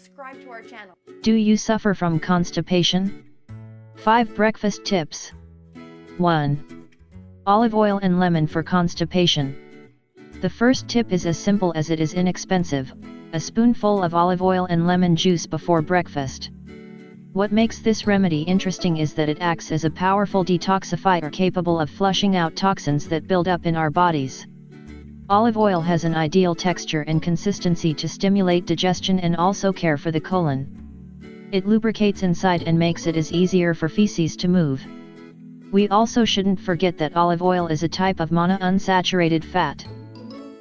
subscribe to our channel. Do you suffer from constipation? 5 breakfast tips. 1. Olive oil and lemon for constipation. The first tip is as simple as it is inexpensive: a spoonful of olive oil and lemon juice before breakfast. What makes this remedy interesting is that it acts as a powerful detoxifier capable of flushing out toxins that build up in our bodies. Olive oil has an ideal texture and consistency to stimulate digestion and also care for the colon. It lubricates inside and makes it easier for feces to move. We also shouldn't forget that olive oil is a type of monounsaturated fat.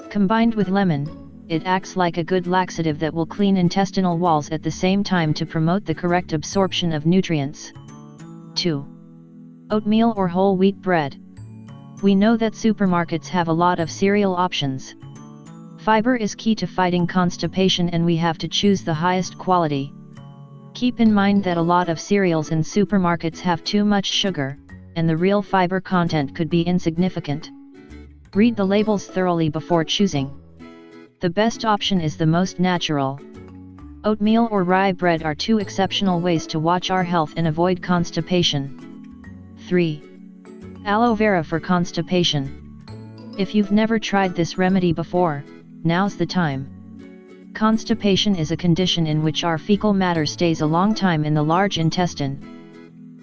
Combined with lemon, it acts like a good laxative that will clean intestinal walls at the same time to promote the correct absorption of nutrients. 2. Oatmeal or whole wheat bread. We know that supermarkets have a lot of cereal options. Fiber is key to fighting constipation, and we have to choose the highest quality. Keep in mind that a lot of cereals in supermarkets have too much sugar, and the real fiber content could be insignificant. Read the labels thoroughly before choosing. The best option is the most natural. Oatmeal or rye bread are 2 exceptional ways to watch our health and avoid constipation. 3. Aloe vera for constipation. If you've never tried this remedy before, now's the time. Constipation is a condition in which our fecal matter stays a long time in the large intestine.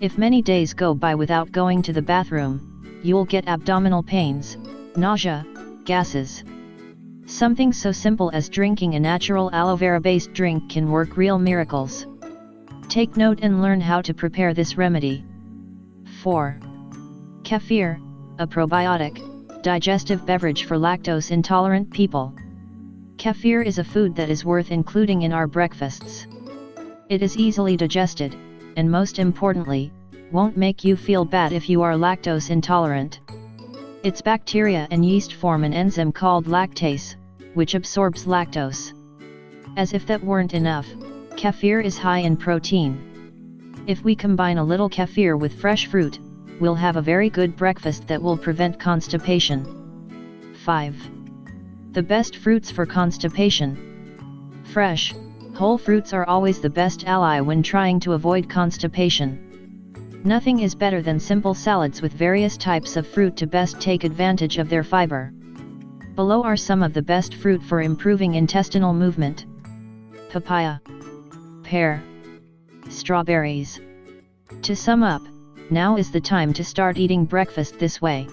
If many days go by without going to the bathroom, you'll get abdominal pains, nausea, gases. Something so simple as drinking a natural aloe vera-based drink can work real miracles. Take note and learn how to prepare this remedy. 4. Kefir, a probiotic, digestive beverage for lactose-intolerant people. Kefir is a food that is worth including in our breakfasts. It is easily digested, and most importantly, won't make you feel bad if you are lactose intolerant. Its bacteria and yeast form an enzyme called lactase, which absorbs lactose. As if that weren't enough, kefir is high in protein. If we combine a little kefir with fresh fruit, we'll have a very good breakfast that will prevent constipation. 5. The best fruits for constipation. Fresh, whole fruits are always the best ally when trying to avoid constipation. Nothing is better than simple salads with various types of fruit to best take advantage of their fiber. Below are some of the best fruit for improving intestinal movement: papaya, pear, strawberries. To sum up, now is the time to start eating breakfast this way.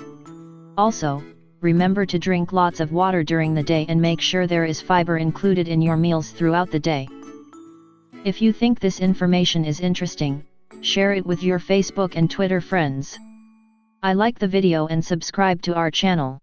Also, remember to drink lots of water during the day and make sure there is fiber included in your meals throughout the day. If you think this information is interesting, share it with your Facebook and Twitter friends. I like the video and subscribe to our channel.